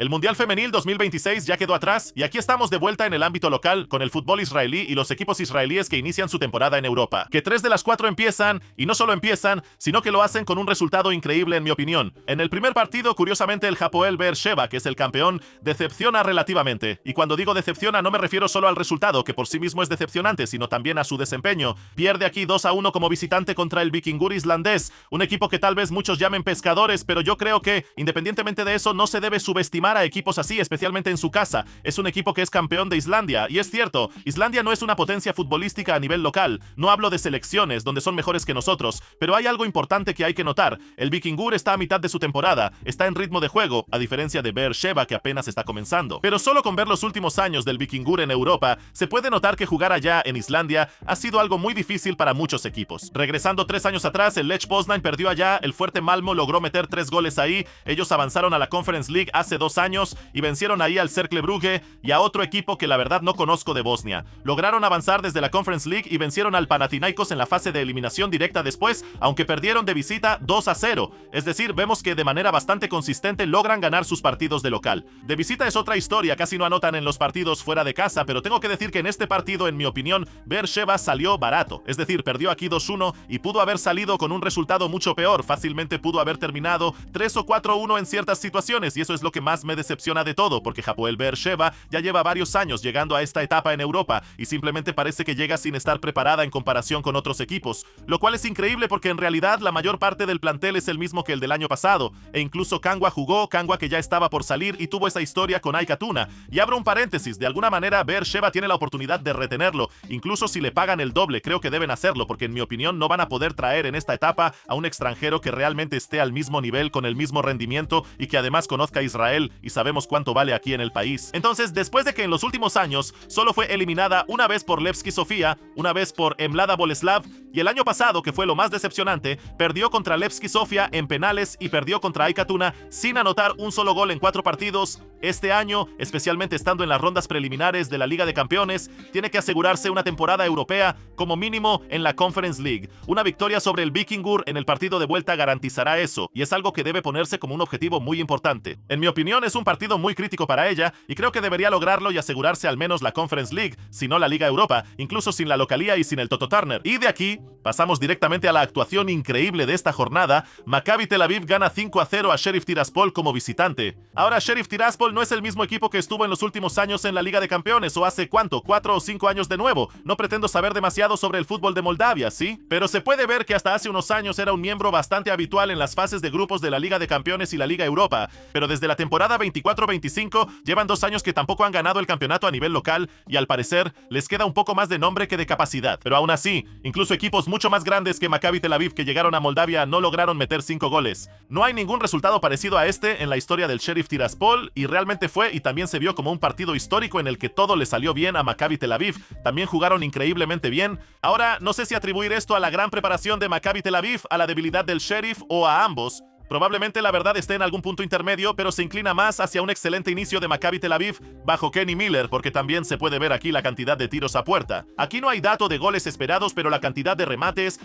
El Mundial Femenil 2026 ya quedó atrás y aquí estamos de vuelta en el ámbito local con el fútbol israelí y los equipos israelíes que inician su temporada en Europa. Que 3 de las 4 empiezan, y no solo empiezan, sino que lo hacen con un resultado increíble en mi opinión. En el primer partido, curiosamente, el Hapoel Be'er Sheva, que es el campeón, decepciona relativamente. Y cuando digo decepciona no me refiero solo al resultado, que por sí mismo es decepcionante, sino también a su desempeño. Pierde aquí 2-1 como visitante contra el Vikingur islandés, un equipo que tal vez muchos llamen pescadores, pero yo creo que, independientemente de eso, no se debe subestimar a equipos así, especialmente en su casa. Es un equipo que es campeón de Islandia, y es cierto, Islandia no es una potencia futbolística a nivel local. No hablo de selecciones, donde son mejores que nosotros, pero hay algo importante que hay que notar. El Vikingur está a mitad de su temporada, está en ritmo de juego, a diferencia de Be'er Sheva, que apenas está comenzando. Pero solo con ver los últimos años del Vikingur en Europa, se puede notar que jugar allá en Islandia ha sido algo muy difícil para muchos equipos. Regresando 3 años atrás, el Lech Poznan perdió allá, el fuerte Malmo logró meter 3 goles ahí, ellos avanzaron a la Conference League hace 2 años y vencieron ahí al Cercle Brugge y a otro equipo que la verdad no conozco de Bosnia. Lograron avanzar desde la Conference League y vencieron al Panathinaikos en la fase de eliminación directa después, aunque perdieron de visita 2-0. Es decir, vemos que de manera bastante consistente logran ganar sus partidos de local. De visita es otra historia, casi no anotan en los partidos fuera de casa, pero tengo que decir que en este partido, en mi opinión, Be'er Sheva salió barato. Es decir, perdió aquí 2-1 y pudo haber salido con un resultado mucho peor. Fácilmente pudo haber terminado 3 o 4-1 en ciertas situaciones, y eso es lo que más me decepciona de todo, porque Hapoel Be'er Sheva ya lleva varios años llegando a esta etapa en Europa y simplemente parece que llega sin estar preparada en comparación con otros equipos, lo cual es increíble porque en realidad la mayor parte del plantel es el mismo que el del año pasado, e incluso Kangwa jugó, Kangwa que ya estaba por salir y tuvo esa historia con AEK Athuna. Y abro un paréntesis, de alguna manera Be'er Sheva tiene la oportunidad de retenerlo, incluso si le pagan el doble, creo que deben hacerlo, porque en mi opinión no van a poder traer en esta etapa a un extranjero que realmente esté al mismo nivel, con el mismo rendimiento y que además conozca a Israel, y sabemos cuánto vale aquí en el país. Entonces, después de que en los últimos años solo fue eliminada una vez por Levski Sofia, una vez por Mlada Boleslav, y el año pasado, que fue lo más decepcionante, perdió contra Levski Sofia en penales y perdió contra AEK Athuna sin anotar un solo gol en 4 partidos. Este año, especialmente estando en las rondas preliminares de la Liga de Campeones, tiene que asegurarse una temporada europea como mínimo en la Conference League. Una victoria sobre el Vikingur en el partido de vuelta garantizará eso, y es algo que debe ponerse como un objetivo muy importante. En mi opinión, es un partido muy crítico para ella, y creo que debería lograrlo y asegurarse al menos la Conference League, si no la Liga Europa, incluso sin la localía y sin el Toto Turner. Y de aquí, pasamos directamente a la actuación increíble de esta jornada. Maccabi Tel Aviv gana 5-0 a Sheriff Tiraspol como visitante. Ahora, Sheriff Tiraspol no es el mismo equipo que estuvo en los últimos años en la Liga de Campeones, o hace ¿cuánto? 4 o 5 años de nuevo. No pretendo saber demasiado sobre el fútbol de Moldavia, ¿sí? Pero se puede ver que hasta hace unos años era un miembro bastante habitual en las fases de grupos de la Liga de Campeones y la Liga Europa, pero desde la temporada 24-25 llevan 2 años que tampoco han ganado el campeonato a nivel local, y al parecer les queda un poco más de nombre que de capacidad. Pero aún así, incluso equipos mucho más grandes que Maccabi Tel Aviv que llegaron a Moldavia no lograron meter 5 goles. No hay ningún resultado parecido a este en la historia del Sheriff Tiraspol, y realmente fue y también se vio como un partido histórico en el que todo le salió bien a Maccabi Tel Aviv. También jugaron increíblemente bien. Ahora, no sé si atribuir esto a la gran preparación de Maccabi Tel Aviv, a la debilidad del Sheriff o a ambos. Probablemente la verdad esté en algún punto intermedio, pero se inclina más hacia un excelente inicio de Maccabi Tel Aviv bajo Kenny Miller, porque también se puede ver aquí la cantidad de tiros a puerta. Aquí no hay dato de goles esperados, pero la cantidad de remates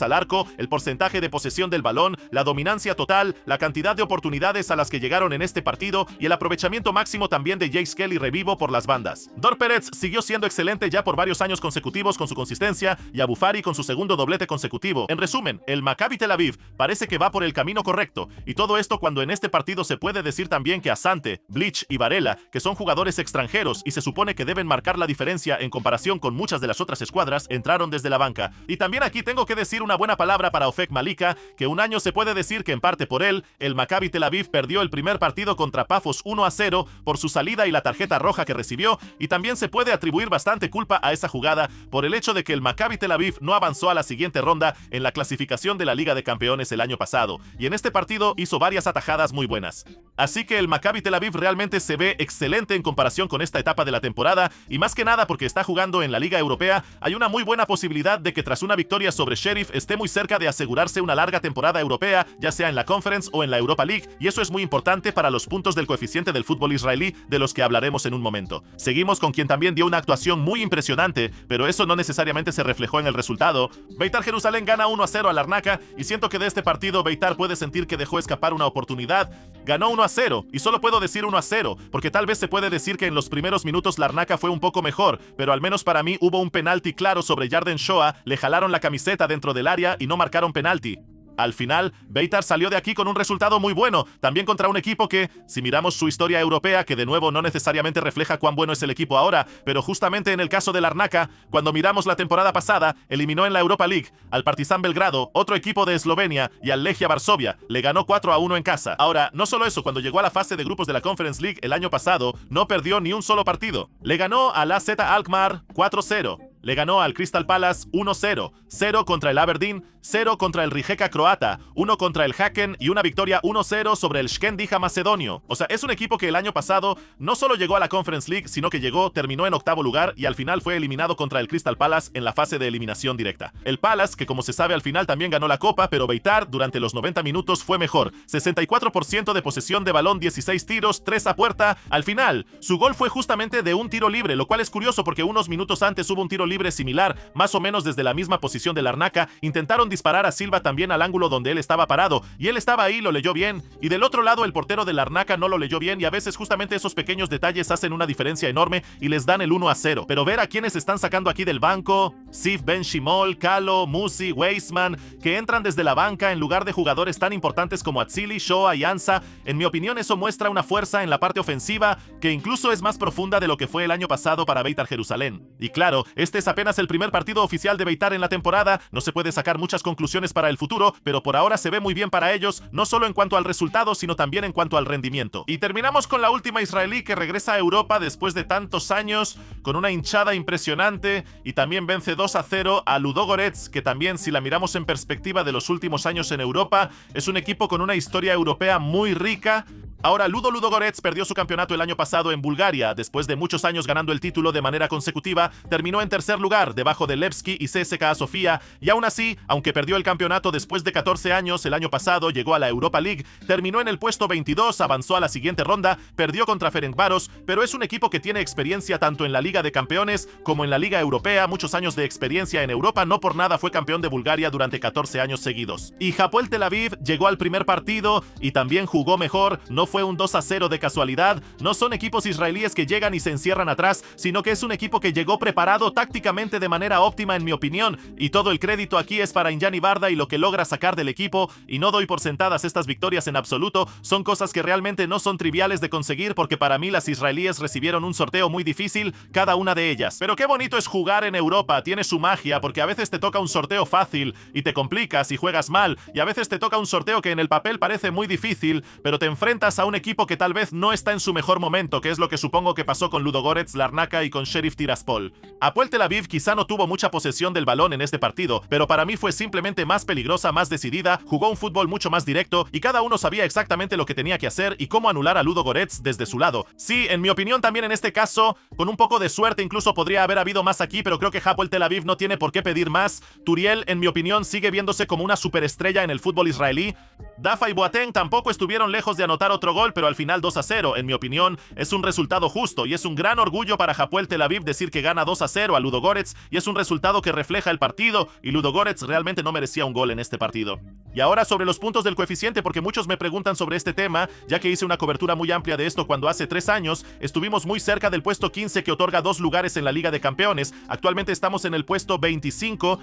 al arco, el porcentaje de posesión del balón, la dominancia total, la cantidad de oportunidades a las que llegaron en este partido y el aprovechamiento máximo también de Jake Skelly revivo por las bandas. Dor Peretz siguió siendo excelente ya por varios años consecutivos con su consistencia, y Abu Fari con su segundo doblete consecutivo. En resumen, el Maccabi Tel Aviv parece que va por el camino correcto, y todo esto cuando en este partido se puede decir también que Asante, Bleach y Varela, que son jugadores extranjeros y se supone que deben marcar la diferencia en comparación con muchas de las otras escuadras, entraron desde la banca. Y también aquí tengo que decir una buena palabra para Ofek Malika, que un año se puede decir que en parte por él, el Maccabi Tel Aviv perdió el primer partido contra Pafos 1-0 por su salida y la tarjeta roja que recibió, y también se puede atribuir bastante culpa a esa jugada por el hecho de que el Maccabi Tel Aviv no avanzó a la siguiente ronda en la clasificación de la Liga de Campeones el año pasado, y en este partido hizo varias atajadas muy buenas. Así que el Maccabi Tel Aviv realmente se ve excelente en comparación con esta etapa de la temporada, y más que nada porque está jugando en la Liga Europea, hay una muy buena posibilidad de que tras una victoria sobre Sheriff esté muy cerca de asegurarse una larga temporada europea, ya sea en la Conference o en la Europa League, y eso es muy importante para los puntos del coeficiente del fútbol israelí, de los que hablaremos en un momento. Seguimos con quien también dio una actuación muy impresionante, pero eso no necesariamente se reflejó en el resultado. Beitar Jerusalén gana 1-0 al Larnaca, y siento que de este partido Beitar puede sentir que dejó escapar una oportunidad. Ganó 1-0, y solo puedo decir 1-0, porque tal vez se puede decir que en los primeros minutos Larnaca fue un poco mejor, pero al menos para mí hubo un penalti claro sobre Yarden Shoa, le jalaron la camiseta dentro del área y no marcaron penalti. Al final, Beitar salió de aquí con un resultado muy bueno, también contra un equipo que, si miramos su historia europea, que de nuevo no necesariamente refleja cuán bueno es el equipo ahora, pero justamente en el caso de Larnaca, cuando miramos la temporada pasada, eliminó en la Europa League al Partizan Belgrado, otro equipo de Eslovenia, y al Legia Varsovia, le ganó 4-1 en casa. Ahora, no solo eso, cuando llegó a la fase de grupos de la Conference League el año pasado, no perdió ni un solo partido. Le ganó al AZ Alkmaar 4-0. Le ganó al Crystal Palace 1-0, 0 contra el Aberdeen, 0 contra el Rijeka croata, 1 contra el Häcken y una victoria 1-0 sobre el Shkendija macedonio. O sea, es un equipo que el año pasado no solo llegó a la Conference League, sino que terminó en octavo lugar y al final fue eliminado contra el Crystal Palace en la fase de eliminación directa. El Palace, que como se sabe al final también ganó la Copa, pero Beitar durante los 90 minutos fue mejor. 64% de posesión de balón, 16 tiros, 3 a puerta. Al final, su gol fue justamente de un tiro libre, lo cual es curioso porque unos minutos antes hubo un tiro libre similar, más o menos desde la misma posición de Larnaca. Intentaron disparar a Silva también al ángulo donde él estaba parado, y él estaba ahí, lo leyó bien, y del otro lado el portero de Larnaca no lo leyó bien, y a veces justamente esos pequeños detalles hacen una diferencia enorme y les dan el 1-0. Pero ver a quienes están sacando aquí del banco, Sif Ben Shimol, Kalo, Musi, Weisman, que entran desde la banca en lugar de jugadores tan importantes como Atzili, Shoa y Ansa, en mi opinión eso muestra una fuerza en la parte ofensiva que incluso es más profunda de lo que fue el año pasado para Beitar Jerusalén. Y claro, este es apenas el primer partido oficial de Beitar en la temporada, no se puede sacar muchas conclusiones para el futuro, pero por ahora se ve muy bien para ellos, no solo en cuanto al resultado, sino también en cuanto al rendimiento. Y terminamos con la última israelí que regresa a Europa después de tantos años, con una hinchada impresionante, y también vence 2-0 a Ludogorets, que también, si la miramos en perspectiva de los últimos años en Europa, es un equipo con una historia europea muy rica. Ahora, Ludogorets perdió su campeonato el año pasado en Bulgaria. Después de muchos años ganando el título de manera consecutiva, terminó en tercer lugar, debajo de Levski y CSKA Sofía, y aún así, aunque perdió el campeonato después de 14 años, el año pasado llegó a la Europa League, terminó en el puesto 22, avanzó a la siguiente ronda, perdió contra Ferencváros, pero es un equipo que tiene experiencia tanto en la Liga de Campeones como en la Liga Europea, muchos años de experiencia en Europa, no por nada fue campeón de Bulgaria durante 14 años seguidos. Y Hapoel Tel Aviv llegó al primer partido y también jugó mejor, no fue un 2-0 de casualidad, no son equipos israelíes que llegan y se encierran atrás, sino que es un equipo que llegó preparado tácticamente de manera óptima en mi opinión, y todo el crédito aquí es para Injani Barda y lo que logra sacar del equipo, y no doy por sentadas estas victorias en absoluto, son cosas que realmente no son triviales de conseguir porque para mí las israelíes recibieron un sorteo muy difícil, cada una de ellas. Pero qué bonito es jugar en Europa, tiene su magia, porque a veces te toca un sorteo fácil y te complicas y juegas mal, y a veces te toca un sorteo que en el papel parece muy difícil, pero te enfrentas a un equipo que tal vez no está en su mejor momento, que es lo que supongo que pasó con Ludogorets, Larnaca y con Sheriff Tiraspol. Hapoel Tel Aviv quizá no tuvo mucha posesión del balón en este partido, pero para mí fue simplemente más peligrosa, más decidida, jugó un fútbol mucho más directo y cada uno sabía exactamente lo que tenía que hacer y cómo anular a Ludogorets desde su lado. Sí, en mi opinión también en este caso, con un poco de suerte incluso podría haber habido más aquí, pero creo que Hapoel Tel Aviv no tiene por qué pedir más. Turiel, en mi opinión, sigue viéndose como una superestrella en el fútbol israelí. Dafa y Boateng tampoco estuvieron lejos de anotar otro gol, pero al final 2-0, en mi opinión, es un resultado justo y es un gran orgullo para Hapoel Tel Aviv decir que gana 2-0 a Ludogorets y es un resultado que refleja el partido y Ludogorets realmente no merecía un gol en este partido. Y ahora sobre los puntos del coeficiente, porque muchos me preguntan sobre este tema, ya que hice una cobertura muy amplia de esto cuando hace 3 años estuvimos muy cerca del puesto 15 que otorga 2 lugares en la Liga de Campeones. Actualmente estamos en el puesto 25.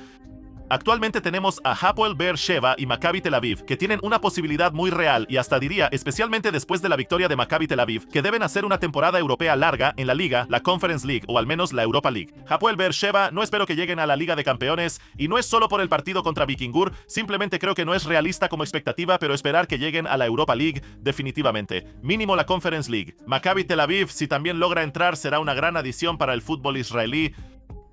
Actualmente tenemos a Hapoel Be'er Sheva y Maccabi Tel Aviv, que tienen una posibilidad muy real y hasta diría, especialmente después de la victoria de Maccabi Tel Aviv, que deben hacer una temporada europea larga en la Liga, la Conference League o al menos la Europa League. Hapoel Be'er Sheva no espero que lleguen a la Liga de Campeones y no es solo por el partido contra Vikingur, simplemente creo que no es realista como expectativa, pero esperar que lleguen a la Europa League definitivamente. Mínimo la Conference League. Maccabi Tel Aviv, si también logra entrar, será una gran adición para el fútbol israelí.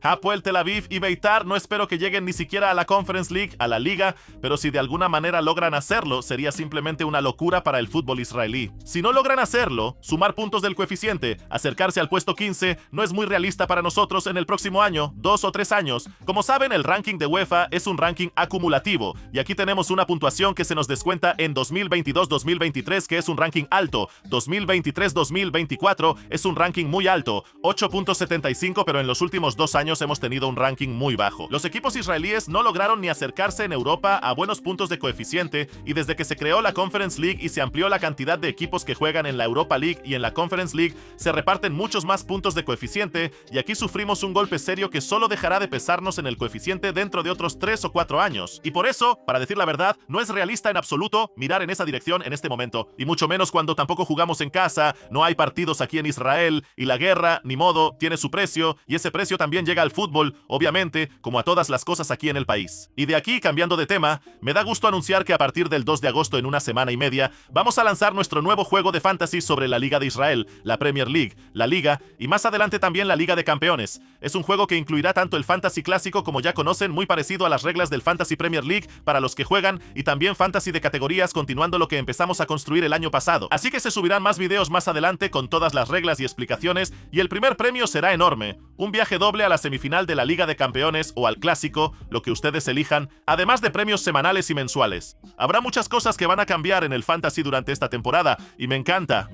Hapoel Tel Aviv y Beitar no espero que lleguen ni siquiera a la Conference League, a la Liga, pero si de alguna manera logran hacerlo, sería simplemente una locura para el fútbol israelí. Si no logran hacerlo, sumar puntos del coeficiente, acercarse al puesto 15, no es muy realista para nosotros en el próximo año, 2 o 3 años. Como saben, el ranking de UEFA es un ranking acumulativo, y aquí tenemos una puntuación que se nos descuenta en 2022-2023, que es un ranking alto, 2023-2024 es un ranking muy alto, 8.75, pero en los últimos 2 años años hemos tenido un ranking muy bajo. Los equipos israelíes no lograron ni acercarse en Europa a buenos puntos de coeficiente, y desde que se creó la Conference League y se amplió la cantidad de equipos que juegan en la Europa League y en la Conference League, se reparten muchos más puntos de coeficiente, y aquí sufrimos un golpe serio que solo dejará de pesarnos en el coeficiente dentro de otros 3 o 4 años. Y por eso, para decir la verdad, no es realista en absoluto mirar en esa dirección en este momento, y mucho menos cuando tampoco jugamos en casa, no hay partidos aquí en Israel, y la guerra, ni modo, tiene su precio, y ese precio también llega al fútbol, obviamente, como a todas las cosas aquí en el país. Y de aquí, cambiando de tema, me da gusto anunciar que a partir del 2 de agosto, en una semana y media, vamos a lanzar nuestro nuevo juego de fantasy sobre la Liga de Israel, la Premier League, la Liga, y más adelante también la Liga de Campeones. Es un juego que incluirá tanto el fantasy clásico, como ya conocen, muy parecido a las reglas del Fantasy Premier League para los que juegan, y también fantasy de categorías, continuando lo que empezamos a construir el año pasado. Así que se subirán más videos más adelante con todas las reglas y explicaciones, y el primer premio será enorme: un viaje doble a la semifinal de la Liga de Campeones o al Clásico, lo que ustedes elijan, además de premios semanales y mensuales. Habrá muchas cosas que van a cambiar en el fantasy durante esta temporada, y me encanta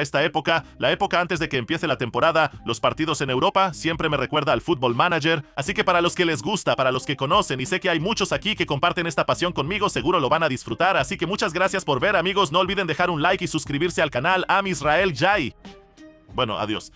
esta época, la época antes de que empiece la temporada. Los partidos en Europa siempre me recuerda al Football Manager, así que para los que les gusta, para los que conocen, y sé que hay muchos aquí que comparten esta pasión conmigo, seguro lo van a disfrutar. Así que muchas gracias por ver, amigos. No olviden dejar un like y suscribirse al canal. Am Israel Jai. Bueno, adiós.